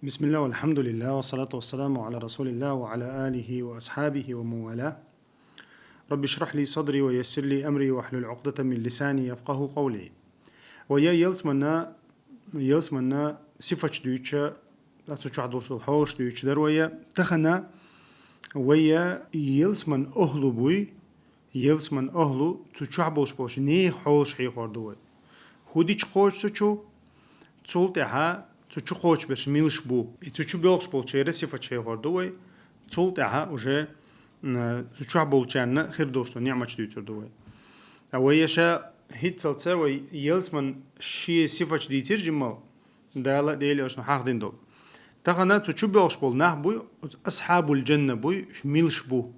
بسم الله والحمد لله والصلاة والسلام على رسول الله وعلى آله وأصحابه وموالاه. رب اشرح لي صدري ويسر لي أمري واحلل عقدة من لساني يفقه قولي. ويا يلسمنا صفة دويتشا أتوشع دوش الحوش دويتش درويا تخنا ويا يلسمن أهلو بوي يلسمن أهلو تشع بوش ني حوش حي خردوي هوديش خوش سوچو تولتها تشو خوش بش ميلش بو تشو بيلش بول شيء صفة شيء خردوي تولتها وجه تشع بولچان خير دوشتو نعمة دويتر دوي أويشا هيت تلتسوي يلسمن شيء صفة ديتر جمال دالا ديلي أشنا حق دين دول تغنى تشو بيلش بول نه بوي أصحاب الجنة بوي ميلش بو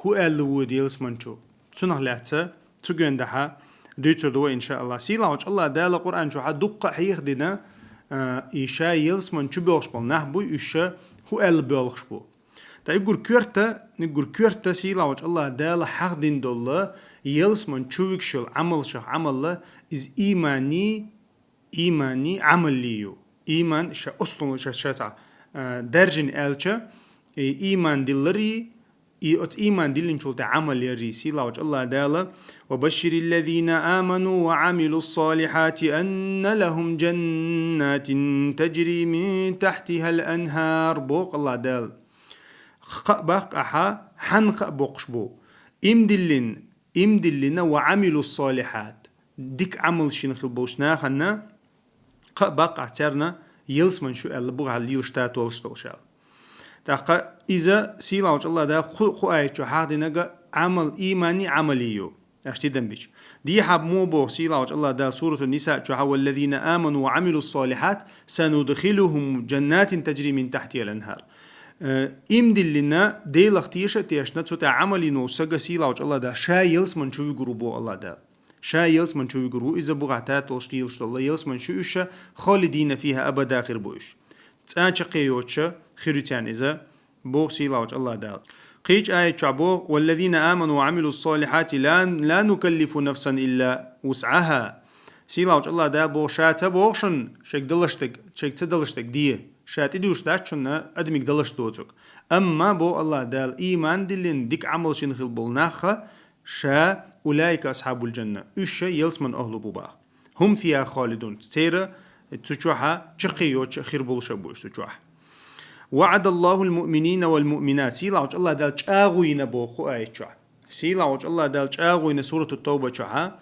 هو ألو يلسمن شو تنه لعتا تجون دها دويتر دوي إن شاء الله سيلا وش الله دالا قرآن شو حدقة حيخ دينا إيشا يلسمن شو بيلش بول نه بوي إيشا هو أل بيلش بو تا يقول كورتا سيلا وش الله دالا حق دين دول يلسمن شو يكشل عمل شخ عمل له إز إيماني عمل ليو إيمان شا أصلا شا درجن ألشا إيمان دلري إيمان دلين شلت عمل يريسي لا الله دالا وبشر الذين آمنوا وعملوا الصالحات أن لهم جنات تجري من تحتها الأنهار بوق الله دال خبق أحا حنخ بوقش بو إمدلنا وعملوا الصالحات ديك عمل شنخل بوشنا خنا خبق اعترنا يلسمن شو اللي بوغ على يلشتات والشتوشال تاقا إذا سيلاوش الله دا خو آية شو حاضي نغا عمل إيماني عمليو أشتي دنبيش دي حاب مو بو سيلاوش الله دا سورة النساء شو حاول الذين آمنوا وعملوا الصالحات سندخلهم جنات تجري من تحتها الأنهار إمدل لنا دي لاختيشة تيشنا تسوتا عملي نوساقا سيلاوش الله دا شا يلسمن شو يقرو بو الله دا شا يلسمن شو يقرو إذا بغعتات وشتيلش الله يلسمن شو إشا خالدين فيها أبدا آخر بوش تسانش قيوتشا خيرتان إذا بوغ سيلاوش الله دال قيج آية شعبوغ والذين آمنوا وعملوا الصالحات لا نكلف نفسا إلا وسعها سيلاوش الله دال بوغ شاتا بوغشن شك دلشتك شك تدلشتك دي شات إدوش داشنا أدمك دلشتوتك أما بو الله دال إيمان دلين ديك عمل شنخل بولناخا شا أولئك أصحاب الجنة إشا يلسمن أهل بوبا هم فيها خالدون سيرا تشوحا تشقيو تشخير بولشا بوش تشوح وعد الله المؤمنين والمؤمنات سيلاوش الله دال تشاغوين بوخو آية تشوح سيلاوش الله دال تشاغوين سورة التوبة تشوحا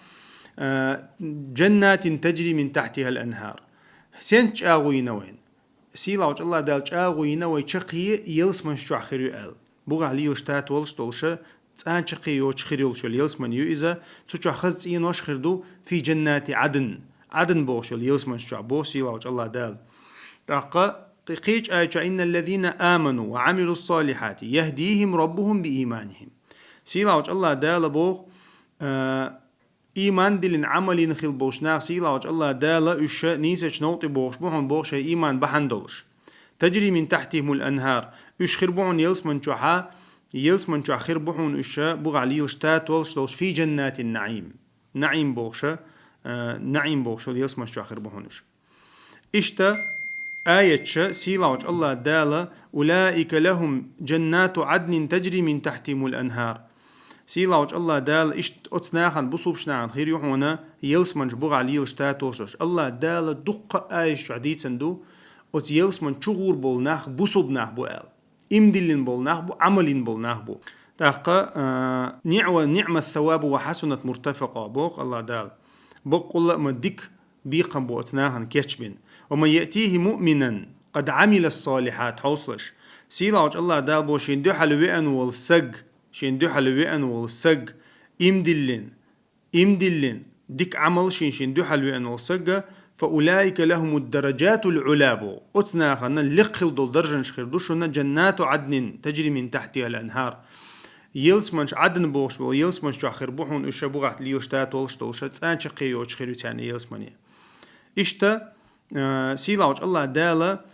جنات تجري من تحتها الأنهار سين تشاغوين وين سيلاوش الله دال تشاغوين وين تشقي يلسمن شوح خيريو آل بوغ علي يشتات ولش تولشا تسان تشقيو تشخيريو شو يلسمن يو إذا تشوح خزت إينوش خردو في جنات عدن بوش يلسمن شوح بو سيلاوش الله دال تاقا قيج آية إن الذين آمنوا وعملوا الصالحات يهديهم ربهم بإيمانهم سيلاوش الله دال بوغ إيمان دلن عملي نخيل بوشنا سيلاوش الله دال إشا نيسش نوطي بوغش بوحن بوغش إيمان بحندولش تجري من تحتهم الأنهار إش خربوحن يلسمن شوح خربوحن إشا بوغ عليه اشتات والشتوش في جنات النعيم نعيم بوغش يلسمن شوح خربوحن إشتا آية سيلاوش الله دالا أولئك لهم جنات عدن تجري من تحتهم الأنهار سيلاوش الله دال إشت أتناخن بصوبشناخن خير يحونا يلسمن جبوغ على يلشتاتوشش الله دالا دق آية شعديد سندو أت يلسمن شغور بولناخ بصوبناخ بو آل إمدلين بولناخ بو عملين بولناخ بو تاقا نعم الثواب وحسنت مرتفقة بوغ الله دال بقول ما ديك بيقن بو أتناخن كيتشبين ومن يأتيه مؤمنا قد عمل الصالحات حوصلش سيلاوش الله دابو شندو حلوئن والسق إمدلين ديك عمل شندو حلوئن والسق فأولئك لهم الدرجات العلابو أتناخن لقل دول درجن شخيردوشنا جنات عدن تجري من تحتها الأنهار يلسمنش عدن بوش بو يلسمنش جو آخر بوحون إشا بوغات ليوشتات والشتوشت آن شقيو شخيرو تاني يلسمني إشتا سيلاوش الله دالا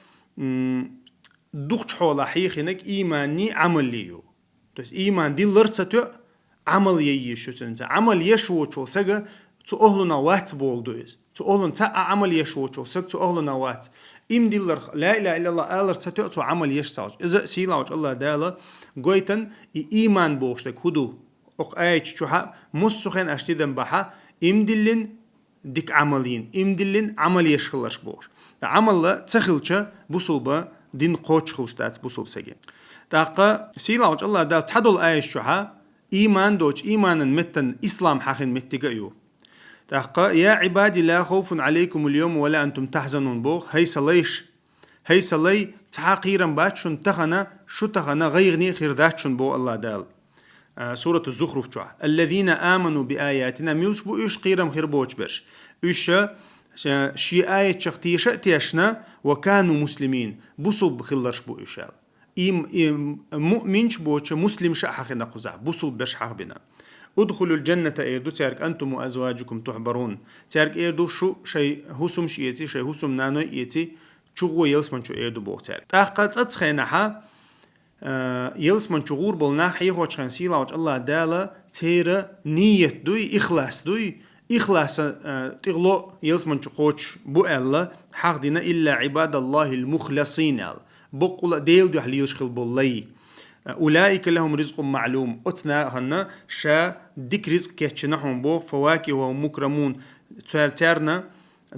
دوخش حولا حيخينك إيماني عمل ليو تس إيمان دي لرتساتو عمل ييشو تنسا عمل يشو تشو سجا تو أهلنا وات بولدويز تو أهلن تا عمل يشو تشو سج تو أهلنا وات إم دلر لا إله إلا الله ألر ستأتو عمل يشتاج إذا سيلاوج الله دالا قويتن إيمان بوشتك هدو أق آيش شوها مسخن أشتدن بها إم دلن ديك عملين إم دلن عمل يشخلش بوش عمل تسخلش بصوبة دين قوش خلشتات بصوب سجين تاقا سيلاوج الله دال تحدل آيش شوها إيمان دوش إيمانا متن إسلام حقن متقايو تاقا يا عبادي لا خوف عليكم اليوم ولا أنتم تحزنون بوغ هي صلي تحقيرا باتشون تغنى شو تغنى غيرني خير ذاتشون بو الله دال سورة الزخرف جوا الذين آمنوا بآياتنا ميوش بو إيش قيرم خير بوش برش إيش شي آية شختيش تيشنا وكانوا مسلمين بصوب خلرش بو إيشال مؤمنش بوش مسلم شاحخنا قزع بصوب بش حق بنا ادخلوا الجنة إيردو تارك أنتم وأزواجكم تحبرون تارك إيردو شو شيء هسم شيئتي شيء هسم نانو إيتي شغو يلسمن شو إيردو بوغ تارك تاقات أتخينها يلسمن شغور بولناح حيخو تشخن سيلا وش الله دالا تيرا نية دوي إخلاص تغلو يلسمن شقوش بو الله حق دينا إلا عباد الله المخلصين بقول ديل دو حليوش خلبولي أولئك لهم رزق معلوم أتنا هنا شا ديك رزق كيتشنحهم بو فواكه ومكرمون تارنا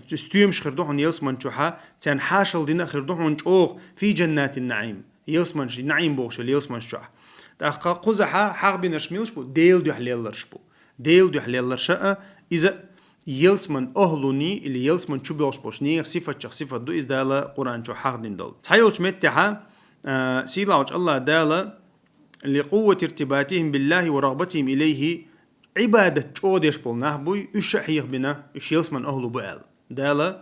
تستيمش خردوحن يلسمن شوحا تان حاشل دينا خردوحن شوغ في جنات النعيم يلسمن نعيم بوغش يلسمن شوح تاقا قزحا حق بنشميلش بو ديل دو حليلرش بو ديل دو حليلرش إذا يلسمن أهلوني اللي يلسمن شو بيوش بوش نيغ صفة دو إز دالا قرآن شو حق دين دول تحيوش متحا سيلاوش الله دالا لقوة ارتباطهم بالله ورغبتهم إليه عبادة شودش بولناه بوي إش حيخ بنا إش يلسمن أهلو بقال دالا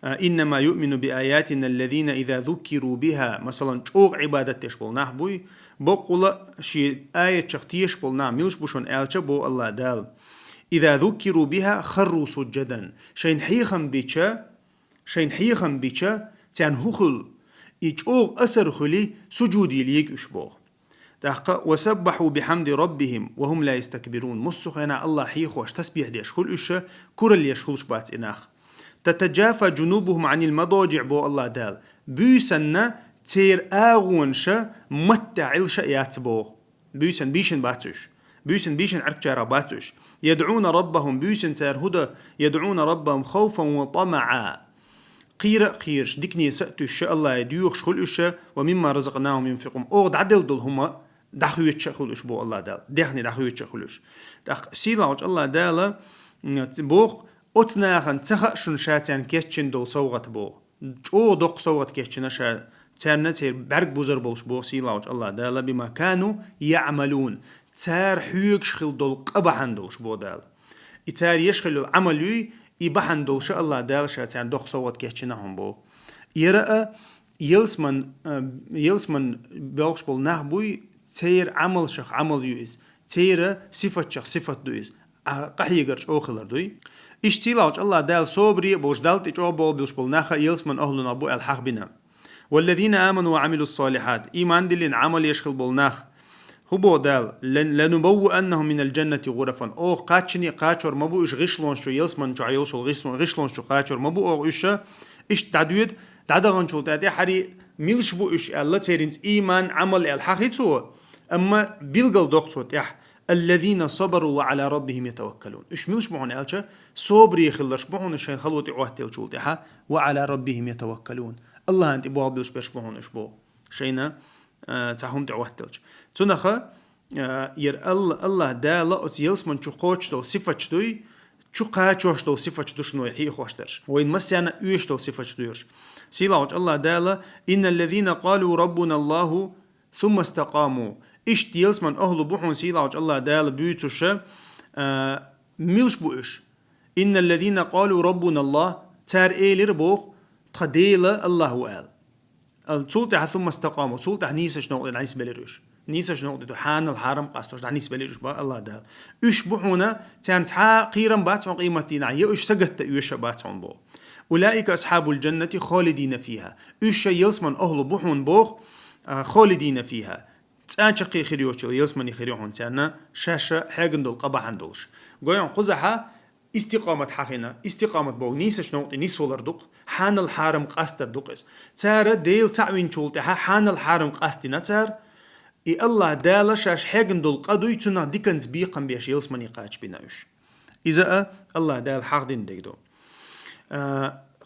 إنما يؤمن بآياتنا الذين إذا ذكروا بها مثلا شوغ عبادة تشبولناه بوي بقول شي آية شختيش بولناه ميلش بوشون آلش بو الله دال إذا ذكروا بها خروا سجدا شين حيخم بيتشا تان هخل إيجوغ أسر خلي سجودي ليك أشبوغ وسبحوا بحمد ربهم وهم لا يستكبرون مصخنا الله حيخوش تسبيح ديش خل أشا كرل يشخلش بات إناخ تتجافى جنوبهم عن المضاجع بو الله دال بيسنا تير آغونشا متعلش ياتبوغ بيشن باتوش بيشن عركشارا باتوش يدعون ربهم بيشن تير هدى يدعون ربهم خوفا وطمعا قيرش ديكني سأتوش الله يديوخش خل أشا ومما رزقناهم ينفقون أوغد عدل دول هما دخويتش خلوش بو الله دال دخني دخويتش خلوش سيلاوش الله دال بوغ أتناخن تخشن شاتان كيتشن دول صوغت بو او دوق صوغت كيتشن شا تارنا تير برق بوزر بولش بو سيلاوش الله دال بما كانوا يعملون تار حيوكش خل دول قبحن دولش بو دال إتار يشخل العملوي إبحن دولش الله دال شاتان دوق صوغت كيتشنهم بو يرأى يلسمن بولش بول نهبوي تير عمل شخ عمل يوز تير صفة شخ صفة دويز قحيقرش أوخلر دوي اشتيلاوش الله دال صوبري بوش دالت إجو بول بيوش بول ناخا يلسمن أهلنا بو الحق بنا والذين آمنوا وعملوا الصالحات إيمان دلين عمل يشخل بول ناخ هو دال لنبوءنهم من الجنة غرفا أو قاتشني قاتشور مبو إش غشلون شو يلسمن شو عيوشل غشلون شو قاتشور مبو أو إش تعدود تعدغن شو تاتي حري ميلش بو إش الله تيرينز إيمان عمل الحقيتو أما بيلغل دوقتو الذين صبروا وعلى ربهم يتوكلون إش ميلش بوهن ألشا صبري خلش بوهن الشين خلوتي عوهتي وشولتها وعلى ربهم يتوكلون الله أنت بوها بلوش بيش بوهن إش بو شينا تاهم تعوهتي تنخا ير الله دالا أتيلس من شو قوشتو صفتشتوي شو قاتشوشتو صفتشتو شنو يحيي خوشترش وين مسيانا يوشتو صفتشتو يرش سيلاوش الله دالا إن الذين قالوا ربنا الله ثم استقاموا إيش تيلس من أهل بوحون سيلاوش الله دالا بيوتوش ميلش بوش إن الذين قالوا ربنا الله تار إيلر بوخ تخديلا الله وقال السلطة ثم استقاموا سلطة نيسش نقطة نعيس بليروش نيسش نقطة حان الحرم قاستوش نعيس بليروش با الله دال إيش بوحونا تان قيرا باتون قيمتنا يوش سجت يوش باتون بو أولئك أصحاب الجنة خالدين فيها إيش يلسمن أهل بوحون بوخ خالدين فيها تانشقي خريوش يلسمن يخريوهن تانا شاشة حاجن دول قبا عندولش قويون قزحة استقامة حقنا استقامة بو نيسش نوت نيس ولردق حان الحارم قاستر دقس تار ديل تعوين شولتها حان الحارم قاستنا تار إي الله دالا شاش حاجن دول قدوي تنا ديكنز بيقم بيش يلس مني قاش بناوش إذا الله دال حق دين ديكدو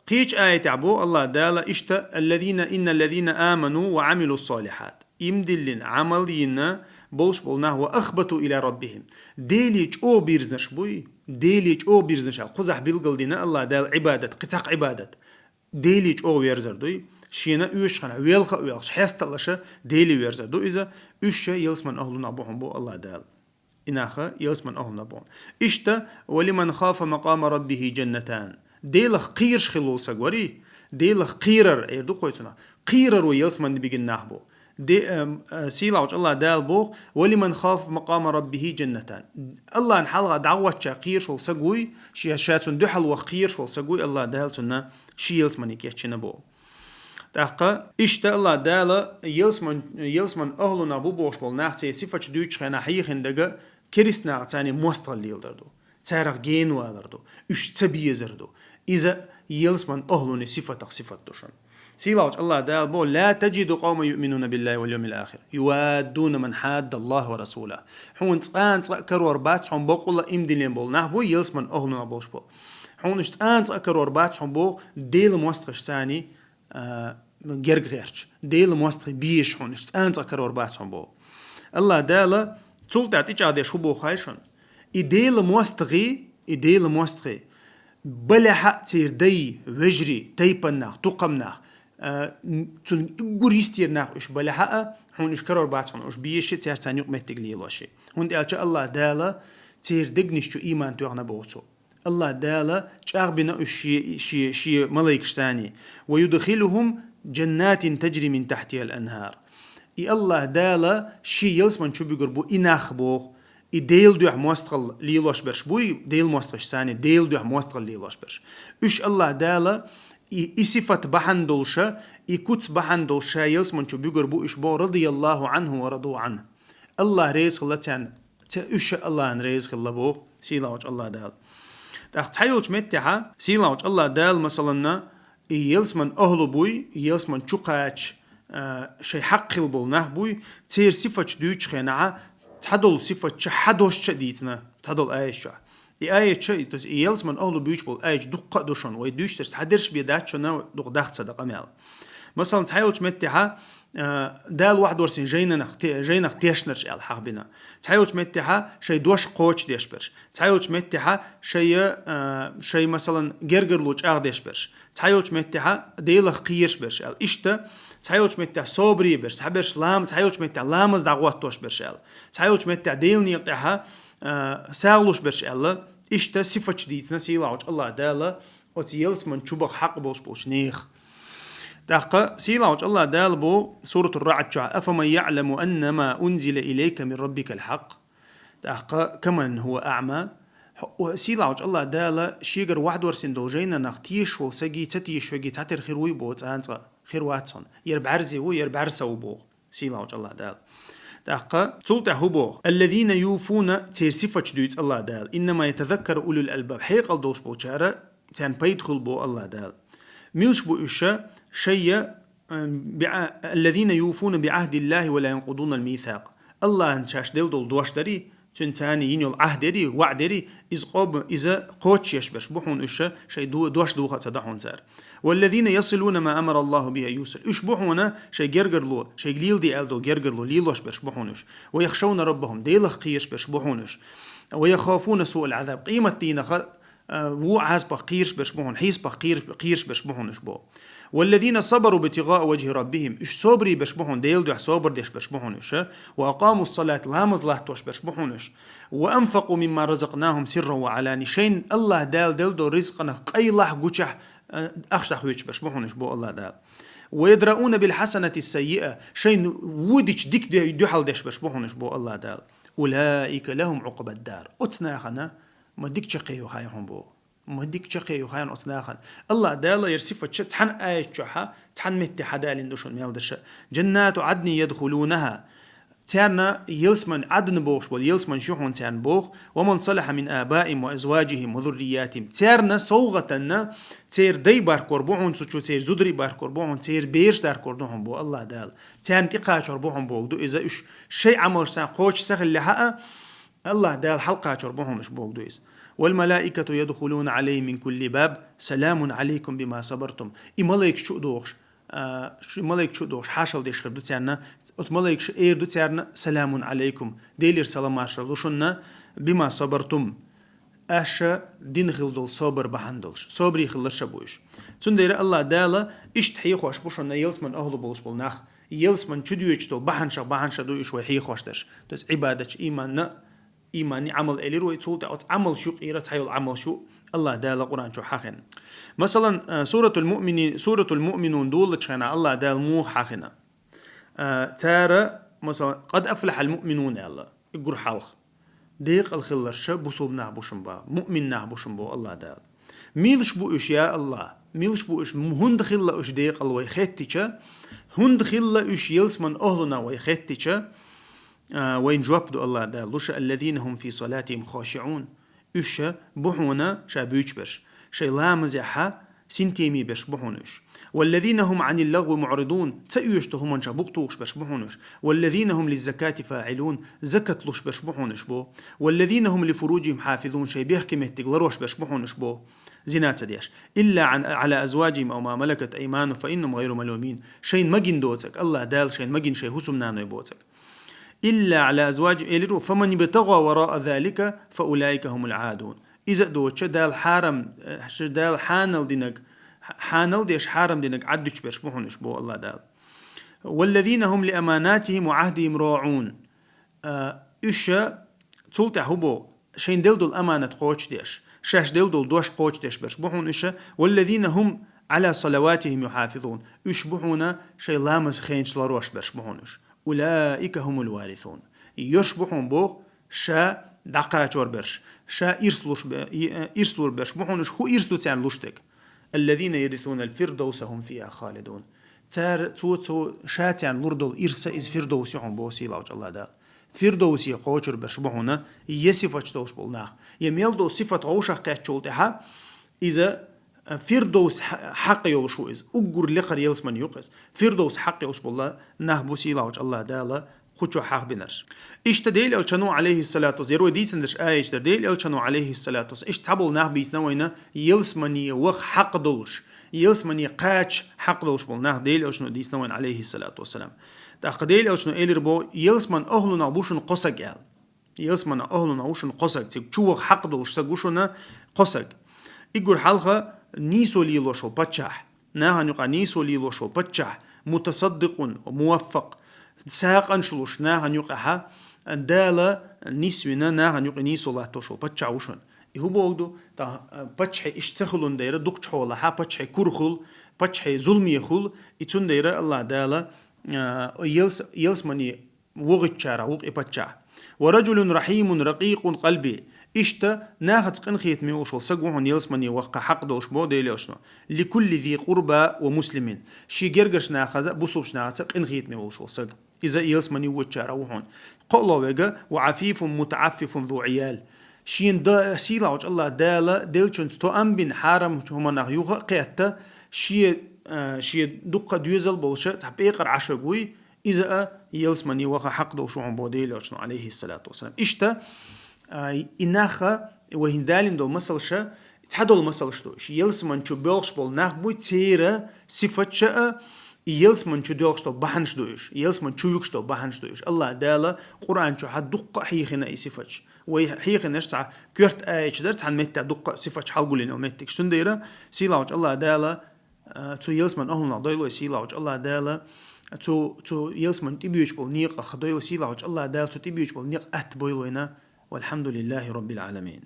قيش آية عبو الله دالا إشتا الذين آمنوا وعملوا الصالحات إمدلين عملين بولش بولناه وأخبتوا إلى ربهم ديليج أو بيرزنش بوي ديليج أو بيرزنش قزح بيلقل دينا الله دال عبادة قتاق عبادة ديليج أو ويرزر دوي شينا يوش خنا ويلخ ويلش حيست الله ديلي ويرزر دو إذا يوش يلس من أهلنا بوهم بو الله دال إناخا يلس من أهلنا بوهم إشتا ولمن خاف مقام ربه جنتان ديلخ قيرش خلول سقوري ديلخ قيرر ايردو قويتنا قيرر ويلس من بيجن نحبو دي سيلاوش الله دال بو ولمن خاف مقام ربه جنتان الله نحلغ دعوة قيرش والسقوي شاتون دحل وقيرش والسقوي الله دالتنا شي يلس من يكيتشنا بو تاقا إشتا الله دال يلس من أهلنا بو بوش بول ناحتي صفة دوش خينا حيخن دقا كريسنا تاني موستغل ليلدردو تارق جين والردو إش تبيزردو إذا يلس من أهلوني صفة دوشن سيلاوش الله دال بو لا تجد قوم يؤمنون بالله واليوم الآخر يوادون من حاد الله ورسوله حون تسان كرور بات حون بقول إمدلين بول نحبو يلس من أهلنا بوش بو حون إش تسان كرور بات حون بو ديل موستغش ثاني جرق غيرش ديل موستغ بيش حون إش تسان كرور بات حون بو الله دال تولتات إيش عادي شو بو خايشن إديل موستغي بلا حق تير دي وجري تيبناخ تقمناخ تون غوريستيرناخ إش بلا حق هون إش كرور بات هون إش بيشي تير تانيق متقلي لاشي هون دي ألشا الله دالا تير دقنشتو إيمان توغنا بوتو الله دالا تشاغبنا إش شي ملايكش ثاني ويدخلهم جنات تجري من تحتها الأنهار الله دالا شي يلسمن شو بيقربو إناخ بو ديل دوح موستقل ليلوش برش بوي ديل موستقش ثاني ديل دوح موستقل ليلوش برش إش الله دالا صفة بحندولشا كوتس بحندولشا يلسمن شو بيقربو إش بو رضي الله عنه ورضوا عنه الله ريز الله تان إش الله ريز الله بو سيلاوش الله دال تحيلوش متها سيلاوش الله دال مثلا يلسمن أهلو بوي يلسمن شقاش شي حق البول بوي تير صفة دوش خناعة تحدل صفة حدوش شديدنا تحدل آيشة آية شيء تس يلس من أهل بيوش بول آيش دقة دوشون ويدوش ترس حدرش بيدات شنا دق دخت صدق مال مثلا تحيلش متها دال واحد ورسين جينا تيشنرش الحق بنا تحيلش متها شيء دوش قوش ديش برش تحيلش متها شيء مثلا جرجر لوج ديش برش تحيلش متها ديلخ قيرش برش إشتا تحيلش متى صبري برش تحبرش لام تحيلش متى لامز دعوات توش برشال تحيلش متى ديلني يقطعها سالوش برشال إشتا صفة جديدة سيلاوش الله دالا وتيلس من شبخ حق بوش نيخ دقة سيلاوش الله دال بو سورة الرعد أفمن يعلم أن ما أنزل إليك من ربك الحق دقة كمن هو أعمى سيلاوش الله دالا شيغر واحد ورسين دوجينا نختيش والسجي تتيش وجي تعتر خيروي بوت أنت خير واتسون يربعرزي هو يربعرسو بو سيلاوش الله دال دقة تولته هبو الذين يوفون تير صفة جديد الله دال إنما يتذكر أولو الألباب حيقل دوش بو شارع تان بيدخل بو الله دال ميلش بو إشا شيء الذين يوفون بعهد الله ولا ينقضون الميثاق الله انشاش دل دول دوش داري تنتاني ينيول عهدري وعدري إذا قوتش يشبش بوحون إشا شيء دوش دوخة تدحون زار والذين يصلون ما أمر الله به يوصل إش بوحونا شيء جرجر له شيء قليل دي ألدو جرجر له ليلوش برش بوحونش ويخشون ربهم ديلخ قيرش برش بوحونش ويخافون سوء العذاب قيمة دينا وو عاز بقيرش برش بوحون حيس بقيرش برش بوحونش بو والذين صبروا ابتغاء وجه ربهم إش صبري بشبهون ديل دح صبر ديش بشبهونش وأقاموا الصلاة لامز الله توش بشبهونش وأنفقوا مما رزقناهم سرا وعلاني شين الله دال دو رزقنا قيلح قوشح أخشح ويش بشبهونش بو الله دال ويدرؤون بالحسنة السيئة شين وديش ديك دي حال ديش بشبهونش بو الله دال أولئك لهم عقب الدار أتناخنا ما ديك شقيو هايهم بو مهديك شقي وخاين أصناخا الله دالا يرسف تشت تحن آية شوحة تحن متي حدا لندوشون ميلدش جنات عدن يدخلونها تيرنا يلسمن عدن بوخش بول يلسمن شوحون تيرن بوخ ومن صلح من آبائهم وأزواجهم وذرياتهم تيرنا صوغتنا تير دي بار كوربوهون سوچو تير زودري بار كوربوهون تير بيرش دار كوردوهم بو الله دال تيرن تقاش ربوهم بو دو إذا إش شيء عمل سان قوش سخل لحقا الله دال حلقة ربوهم إش بو دو إذا والملائكة يدخلون عليه من كل باب سلام عليكم بما صبرتم إماليك شو دوخش ملائك شو دوش حاشل ديش خردو تيرنا أت ملائك شو إيردو تيرنا سلام عليكم ديلير سلام عشر دوشنا بما صبرتم أشا دين خلدل صبر بحندلش صبري خلش بوش تندير الله دالا اشتحي خوش بوشنا يلس من أهل بولش بالنخ يلس من شديوش تو بحنش دو إيش وحي خوش دش تس عبادة إيماني عمل إلي روي تولت أو عمل شو قيرة تحيل عمل شو الله دال قرآن شو حقن مثلا سورة المؤمنون دول تشينا الله دال مو حقنا تارى مثلا قد أفلح المؤمنون الله يقول حلق ديق الخلر شب بصوب نعبوشن با مؤمن نعبوشن بو الله دال ميلش بو إش يا الله ميلش بو إش هند خلا إش ديق الوي خيتيشا هند خلا إش يلس من أهلنا وي خيتيشا وين جواب الله دال لش الذين هم في صلاتهم خاشعون إش بحونا شابيوش برش شي لامزحا سنتيمي برش بحونش والذين هم عن اللغو معرضون تأيوشتهم من شابوقتوش برش بحونش والذين هم للزكاة فاعلون زكتلوش برش بحونش بو والذين هم لفروجهم حافظون شي بيحكي تقلروش برش بحونش بو زينات ديش إلا على أزواجهم أو ما ملكت أيمانه فإنهم غير ملومين شين مجن دوتك الله دال شين مجن شي هسم نانو يبوتك إلا على أزواج إلرو فمن يبتغى وراء ذلك فأولئك هم العادون إذا دوتش دال حارم دال حانل ديش حارم دينك عدش برشبوحنش بو الله دال والذين هم لأماناتهم وعهدهم راعون إشا تولتع هبو شين دل دول أمانة قوش ديش شاش دل دول دوش قوش ديش برشبوحون إشا والذين هم على صلواتهم يحافظون يشبحون شي لامز خينش لروش برشبوحونش أولئك هم الوارثون يشبحون بو شا دقاچور برش شا إرسلور برش بحونش هو إرسلو تان لوشتك الذين يرثون الفردوس هم فيها خالدون تار تو شاتان لوردول إرسا إز فردوس يحون بوسي لاوج الله دال فردوس يقوچر برش بحونا يصفة دوش بولناخ يميل دو صفة عوشا قاتشولتها إذا فردوس حق يولشو إز أقر لقر يلسمن يقز فردوس حق يولش بالله نهبوسي لاوج الله دال خوشو حق بنرش اشتديل الشنو عليه الصلاة والسلام دي سندش اشتديل الشنو عليه الصلاة والسلام اش تابل ناه بيسنا وينا يلسمني وخ حق دولش يلسمني قاش حق دولش بول ناه ديل الشنو ديسنا وين عليه الصلاة والسلام تقديل الشنو إلربو يلسمن أهلنا بوشن قصق يال يلسمن أهلنا بوشن قصق تشو حق دولش سجوشنا قصق يقول حلقة نيسو ليلوشو بتشح ناه نقع نيسو ليلوشو بتشح متصدق وموفق ساق أنشلوش ناها نيوقها دالة نسوينا ناها نيوق نيسو الله توشو بتشعوشن هو بوغدو تا بتشحي اشتخلون دايرة دوك حولا ها بتشحي كرخل بتشحي ظلمي خل يتون دايرة الله دالة يلس مني وغت شارع وغ بتشع ورجل رحيم رقيق قلبي إشتا ناهت قنخيت ميوشل سقوهن يلسمني وقع حق دوش بو ديليوشنو لكل ذي قربى ومسلمين شي جرجرش ناخذ بصوبش ناخذ قنخيت ميوشل سق إذا يلسمني وتشاروهن قولوا وجا وعفيف متعفف ذو عيال شين دا سيلا وج الله دالا ديلشن تو أم بن حرم هما نغيوها قيتا شي دقة ديوزل بولشة تحقيق عشقوي إذا يلسمني وقع حق دوش عن بو ديليوشنو عليه الصلاة والسلام إشتا إناخا وهندالين دول مسلشة تحدول المسلش دوش يلسمن شو بيلش بول ناخ بوي تيرا صفة شاء يلسمن شو دوش تو بحنش دوش يلسمن شو يكش تو بحنش دوش الله دالا قرآن شو حد دقة حيخنا أي صفتش وحيخنا نشتع كرت آيش درت عن متى دقة صفتش حلقولين أو متك شنديرة سيلاوج الله دالا تو يلسمن أهلنا ضيلو سيلاوج الله دالا تو يلسمن تبيوش بول نيق أخدويل سيلاوج الله دالا تو تبيوش بول نيق أت بويلوينا والحمد لله رب العالمين.